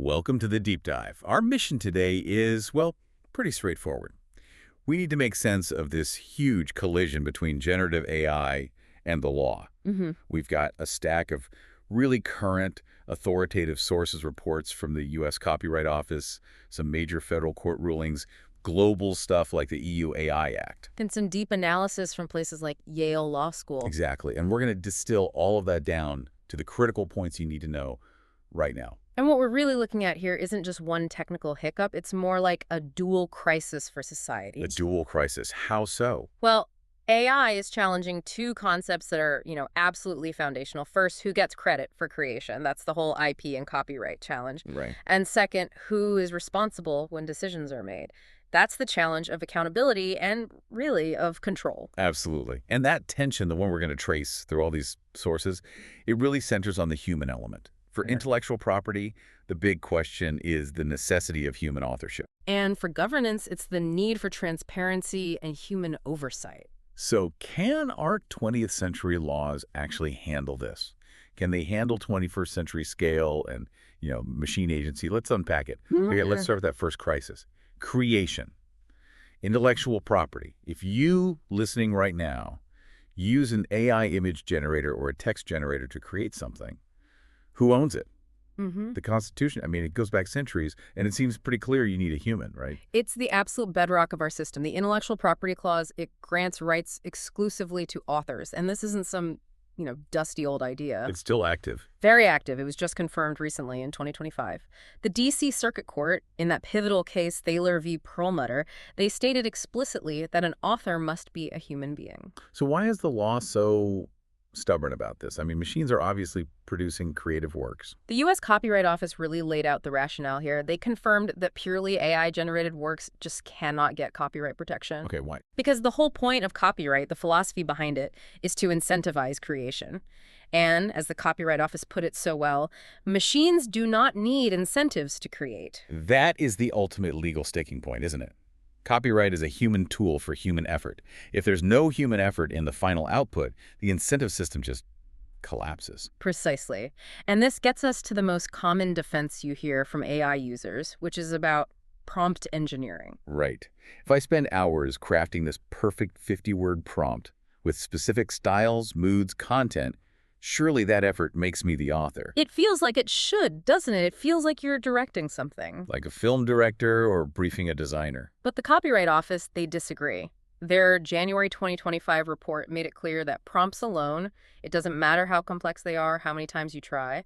Welcome to the Deep Dive. Our mission today is, well, pretty straightforward. We need to make sense of this huge collision between generative AI and the law. We've got a stack of really current, authoritative sources reports from the U.S. Copyright Office, some major federal court rulings, global stuff like the EU AI Act. And some deep analysis from places like Yale Law School. Exactly. And we're going to distill all of that down to the critical points you need to know right now. And what we're really looking at here isn't just one technical hiccup. It's more like a dual crisis for society. A dual crisis. How so? Well, AI is challenging two concepts that are, absolutely foundational. First, who gets credit for creation? That's the whole IP and copyright challenge. Right. And second, who is responsible when decisions are made? That's the challenge of accountability and, really, of control. Absolutely. And that tension, the one we're going to trace through all these sources, it really centers on the human element. For intellectual property, the big question is the necessity of human authorship. And for governance, it's the need for transparency and human oversight. So can our 20th century laws actually handle this? Can they handle 21st century scale and, machine agency? Let's unpack it. Okay, let's start with that first crisis. Creation. Intellectual property. If you, listening right now, use an AI image generator or a text generator to create something, who owns it? The Constitution. I mean, it goes back centuries, and it seems pretty clear you need a human, right? It's the absolute bedrock of our system. The Intellectual Property Clause, it grants rights exclusively to authors. And this isn't some, dusty old idea. It's still active. Very active. It was just confirmed recently in 2025. The D.C. Circuit Court, in that pivotal case, Thaler v. Perlmutter, they stated explicitly that an author must be a human being. So why is the law so stubborn about this? I mean, machines are obviously producing creative works. The U.S. Copyright Office really laid out the rationale here. They confirmed that purely AI-generated works just cannot get copyright protection. Okay, why? Because the whole point of copyright, the philosophy behind it, is to incentivize creation. And, as the Copyright Office put it so well, machines do not need incentives to create. That is the ultimate legal sticking point, isn't it? Copyright is a human tool for human effort. If there's no human effort in the final output, the incentive system just collapses. Precisely. And this gets us to the most common defense you hear from AI users, which is about prompt engineering. Right. If I spend hours crafting this perfect 50-word prompt with specific styles, moods, content, surely that effort makes me the author. It feels like it should, doesn't it? It feels like you're directing something. Like a film director or briefing a designer. But the Copyright Office, they disagree. Their January 2025 report made it clear that prompts alone, it doesn't matter how complex they are, how many times you try,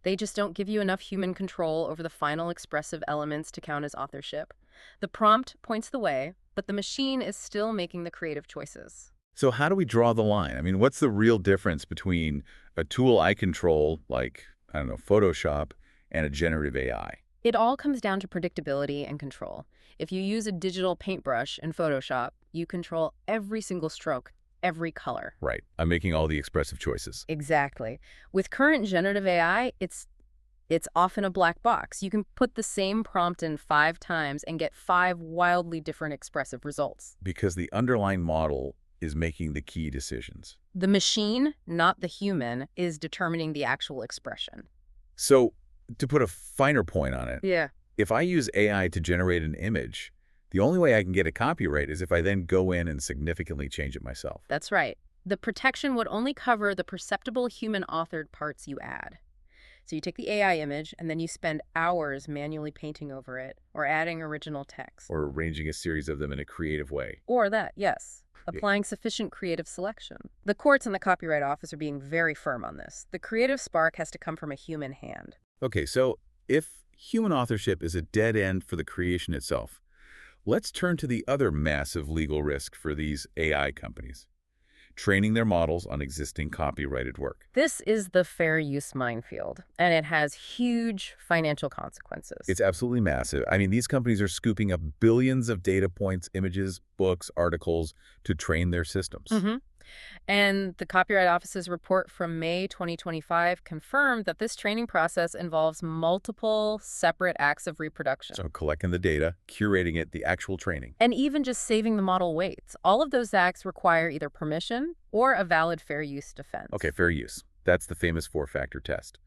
they just don't give you enough human control over the final expressive elements to count as authorship. The prompt points the way, but the machine is still making the creative choices. So how do we draw the line? I mean, what's the real difference between a tool I control, like, Photoshop, and a generative AI? It all comes down to predictability and control. If you use a digital paintbrush in Photoshop, you control every single stroke, every color. Right. I'm making all the expressive choices. Exactly. With current generative AI, it's often a black box. You can put the same prompt in 5 times and get 5 wildly different expressive results. Because the underlying model is making the key decisions. The machine, not the human, is determining the actual expression. So, to put a finer point on it, Yeah. if I use AI to generate an image, the only way I can get a copyright is if I then go in and significantly change it myself. That's right. The protection would only cover the perceptible human-authored parts you add. So you take the AI image, and then you spend hours manually painting over it, or adding original text. Or arranging a series of them in a creative way. Or that, yes. Applying sufficient creative selection. The courts and the Copyright Office are being very firm on this. The creative spark has to come from a human hand. Okay, so if human authorship is a dead end for the creation itself, let's turn to the other massive legal risk for these AI companies. Training their models on existing copyrighted work. This is the fair use minefield, and it has huge financial consequences. It's absolutely massive. I mean, these companies are scooping up billions of data points, images, books, articles to train their systems. And the Copyright Office's report from May 2025 confirmed that this training process involves multiple separate acts of reproduction. So collecting the data, curating it, the actual training. And even just saving the model weights. All of those acts require either permission or a valid fair use defense. Okay, fair use. That's the famous 4-factor test.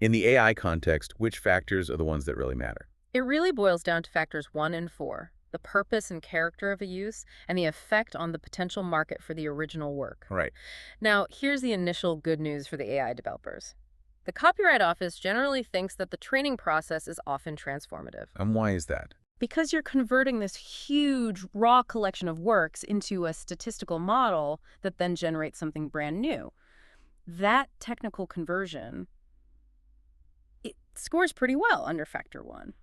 In the AI context, which factors are the ones that really matter? It really boils down to factors 1 and 4, the purpose and character of a use, and the effect on the potential market for the original work. Right. Now, here's the initial good news for the AI developers. The Copyright Office generally thinks that the training process is often transformative. And why is that? Because you're converting this huge raw collection of works into a statistical model that then generates something brand new. That technical conversion, it scores pretty well under factor 1.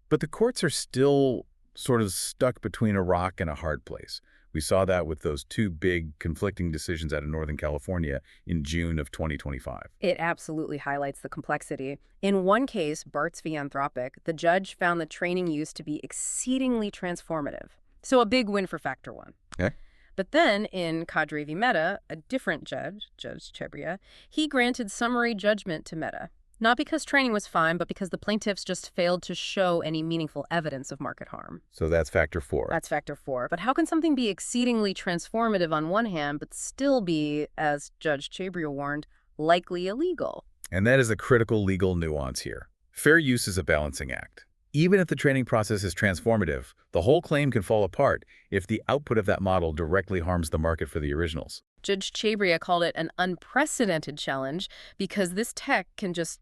But the courts are still sort of stuck between a rock and a hard place. We saw that with those two big conflicting decisions out of Northern California in June of 2025. It absolutely highlights the complexity. In one case, Bartz v. Anthropic, the judge found the training used to be exceedingly transformative. So a big win for factor 1. Okay. But then in Cadre v. Meta, a different judge, Judge Chebria, he granted summary judgment to Meta. Not because training was fine, but because the plaintiffs just failed to show any meaningful evidence of market harm. So that's factor 4. That's factor 4. But how can something be exceedingly transformative on one hand, but still be, as Judge Chebria warned, likely illegal? And that is a critical legal nuance here. Fair use is a balancing act. Even if the training process is transformative, the whole claim can fall apart if the output of that model directly harms the market for the originals. Judge Chebria called it an unprecedented challenge because this tech can just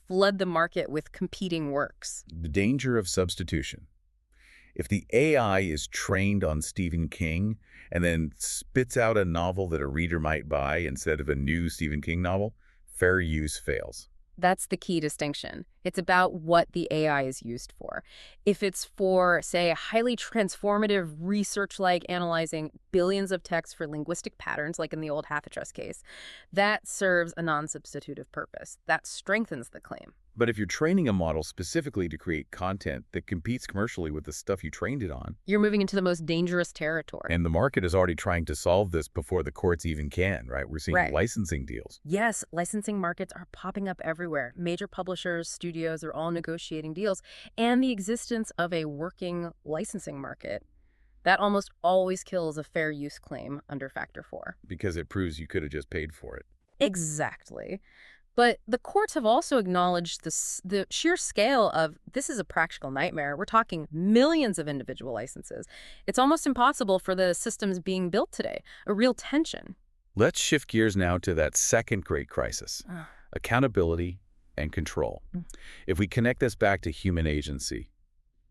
flood the market with competing works. The danger of substitution. If the AI is trained on Stephen King and then spits out a novel that a reader might buy instead of a new Stephen King novel, fair use fails. That's the key distinction. It's about what the AI is used for. If it's for, say, a highly transformative research like analyzing billions of texts for linguistic patterns, like in the old Hathitrust case, that serves a non-substitutive purpose. That strengthens the claim. But if you're training a model specifically to create content that competes commercially with the stuff you trained it on, you're moving into the most dangerous territory. and the market is already trying to solve this before the courts even can, right? We're seeing licensing deals. Yes, licensing markets are popping up everywhere. Major publishers, studios are all negotiating deals, and the existence of a working licensing market, that almost always kills a fair use claim under factor 4. Because it proves you could have just paid for it. Exactly. But the courts have also acknowledged the sheer scale of this is a practical nightmare. We're talking millions of individual licenses. It's almost impossible for the systems being built today, a real tension. Let's shift gears now to that second great crisis, accountability and control. If we connect this back to human agency,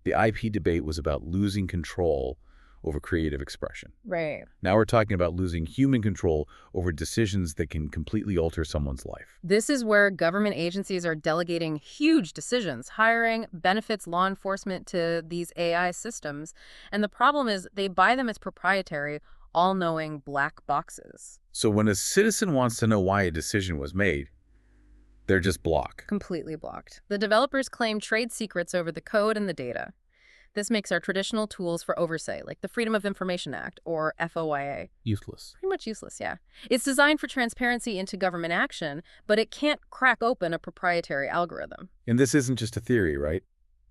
the IP debate was about losing control over creative expression. Right. Now we're talking about losing human control over decisions that can completely alter someone's life. This is where government agencies are delegating huge decisions, hiring, benefits, law enforcement to these AI systems. And the problem is they buy them as proprietary, all-knowing black boxes. So when a citizen wants to know why a decision was made, they're just blocked. Completely blocked. The developers claim trade secrets over the code and the data. This makes our traditional tools for oversight, like the Freedom of Information Act, or FOIA, Useless. pretty much useless, yeah. It's designed for transparency into government action, but it can't crack open a proprietary algorithm. And this isn't just a theory, right?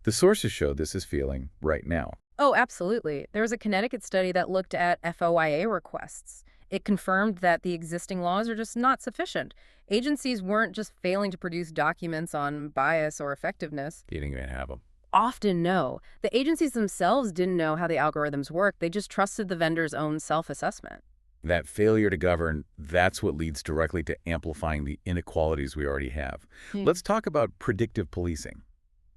The sources show this is feeling right now. Oh, absolutely. There was a Connecticut study that looked at FOIA requests. It confirmed that the existing laws are just not sufficient. Agencies weren't just failing to produce documents on bias or effectiveness. They didn't even have them. Often no. The agencies themselves didn't know how the algorithms work. They just trusted the vendor's own self-assessment. That failure to govern, that's what leads directly to amplifying the inequalities we already have. Let's talk about predictive policing.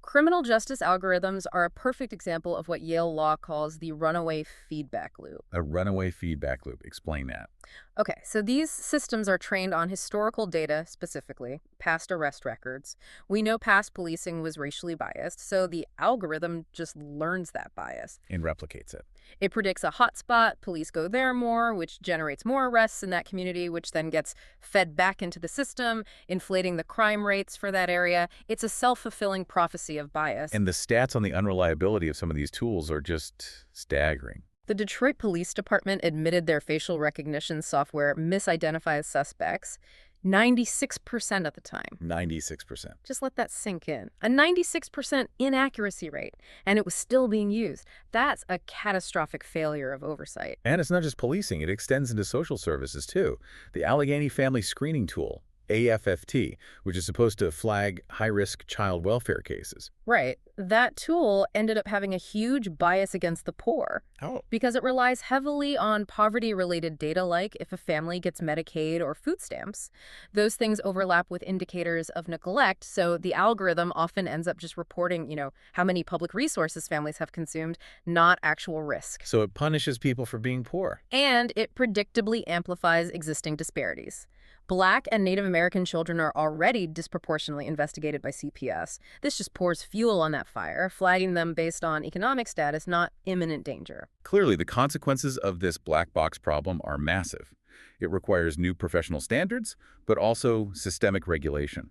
Criminal justice algorithms are a perfect example of what Yale Law calls the runaway feedback loop. A runaway feedback loop. Explain that. Okay, so these systems are trained on historical data, specifically past arrest records. We know past policing was racially biased, so the algorithm just learns that bias. And replicates it. It predicts a hotspot, police go there more, which generates more arrests in that community, which then gets fed back into the system, inflating the crime rates for that area. It's a self-fulfilling prophecy of bias. And the stats on the unreliability of some of these tools are just staggering. The Detroit Police Department admitted their facial recognition software misidentifies suspects 96% of the time. 96%. Just let that sink in. A 96% inaccuracy rate, and it was still being used. That's a catastrophic failure of oversight. And it's not just policing. It extends into social services, too. The Allegheny Family Screening Tool, AFFT, which is supposed to flag high-risk child welfare cases. Right. That tool ended up having a huge bias against the poor Oh. because it relies heavily on poverty-related data like if a family gets Medicaid or food stamps. Those things overlap with indicators of neglect, so the algorithm often ends up just reporting, how many public resources families have consumed, not actual risk. So it punishes people for being poor. And it predictably amplifies existing disparities. Black and Native American children are already disproportionately investigated by CPS. This just pours fuel on that fire, flagging them based on economic status, not imminent danger. Clearly, the consequences of this black box problem are massive. It requires new professional standards, but also systemic regulation.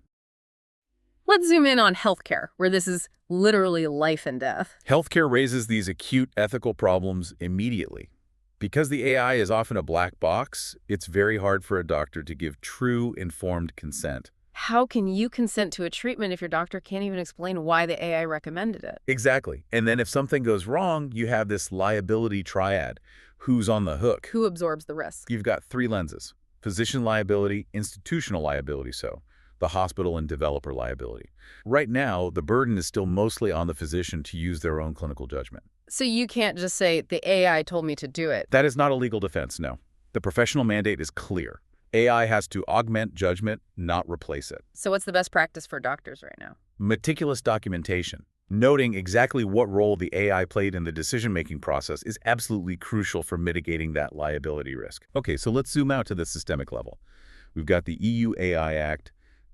Let's zoom in on healthcare, where this is literally life and death. Healthcare raises these acute ethical problems immediately. Because the AI is often a black box, it's very hard for a doctor to give true, informed consent. How can you consent to a treatment if your doctor can't even explain why the AI recommended it? Exactly. And then if something goes wrong, you have this liability triad. Who's on the hook? Who absorbs the risk? You've got three lenses: physician liability, institutional liability, the hospital and developer liability. Right now, the burden is still mostly on the physician to use their own clinical judgment. So you can't just say, the AI told me to do it. That is not a legal defense, no. The professional mandate is clear. AI has to augment judgment, not replace it. So what's the best practice for doctors right now? Meticulous documentation. Noting exactly what role the AI played in the decision-making process is absolutely crucial for mitigating that liability risk. Okay, so let's zoom out to the systemic level. We've got the EU AI Act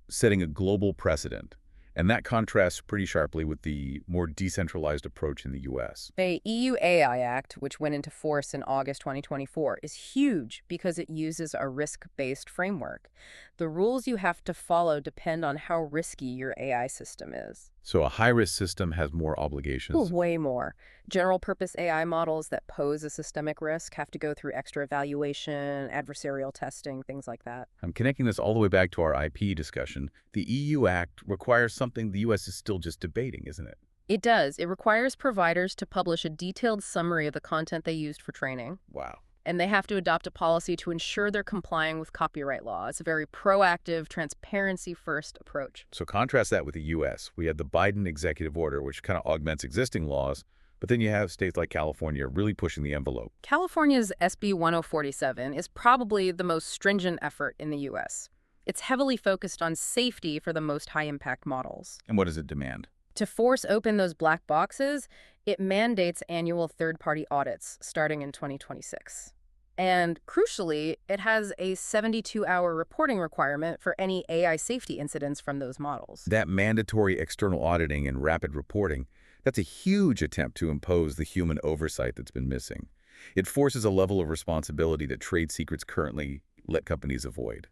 setting a global precedent, and that contrasts pretty sharply with the more decentralized approach in the U.S. The EU AI Act, which went into force in August 2024, is huge because it uses a risk-based framework. The rules you have to follow depend on how risky your AI system is. So a high-risk system has more obligations. Way more. General-purpose AI models that pose a systemic risk have to go through extra evaluation, adversarial testing, things like that. I'm connecting this all the way back to our IP discussion. The EU Act requires something the U.S. is still just debating, isn't it? It does. It requires providers to publish a detailed summary of the content they used for training. Wow. And they have to adopt a policy to ensure they're complying with copyright law. It's a very proactive, transparency-first approach. So contrast that with the U.S. We had the Biden executive order, which kind of augments existing laws, but then you have states like California really pushing the envelope. California's SB 1047 is probably the most stringent effort in the U.S. It's heavily focused on safety for the most high-impact models. And what does it demand? To force open those black boxes, it mandates annual third-party audits starting in 2026. And crucially, it has a 72-hour reporting requirement for any AI safety incidents from those models. That mandatory external auditing and rapid reporting, that's a huge attempt to impose the human oversight that's been missing. It forces a level of responsibility that trade secrets currently let companies avoid.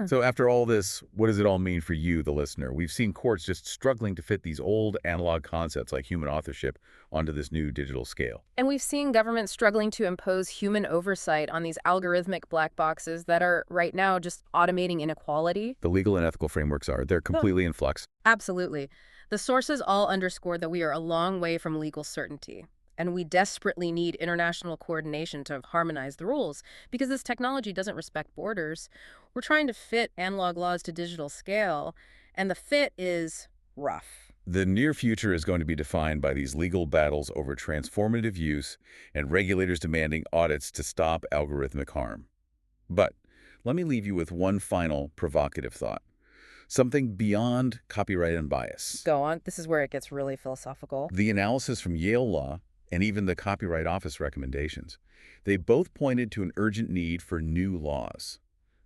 So after all this, what does it all mean for you, the listener? We've seen courts just struggling to fit these old analog concepts like human authorship onto this new digital scale. And we've seen governments struggling to impose human oversight on these algorithmic black boxes that are right now just automating inequality. The legal and ethical frameworks they're completely in flux. Absolutely. The sources all underscore that we are a long way from legal certainty. And we desperately need international coordination to harmonize the rules because this technology doesn't respect borders. We're trying to fit analog laws to digital scale, and the fit is rough. The near future is going to be defined by these legal battles over transformative use and regulators demanding audits to stop algorithmic harm. But let me leave you with one final provocative thought. Something beyond copyright and bias. Go on. This is where it gets really philosophical. The analysis from Yale Law and even the Copyright Office recommendations, they both pointed to an urgent need for new laws.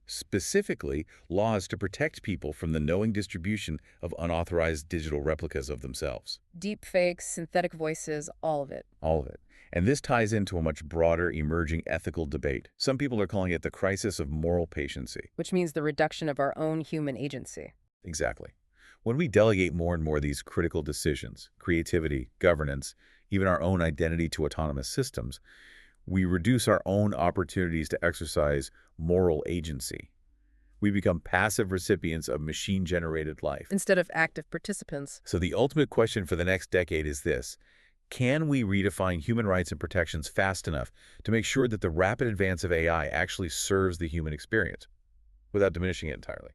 Specifically, laws to protect people from the knowing distribution of unauthorized digital replicas of themselves. Deep fakes, synthetic voices, all of it. All of it. And this ties into a much broader emerging ethical debate. Some people are calling it the crisis of moral patiency. Which means the reduction of our own human agency. Exactly. When we delegate more and more of these critical decisions, creativity, governance, even our own identity to autonomous systems, we reduce our own opportunities to exercise moral agency. We become passive recipients of machine-generated life. Instead of active participants. So the ultimate question for the next decade is this: can we redefine human rights and protections fast enough to make sure that the rapid advance of AI actually serves the human experience without diminishing it entirely?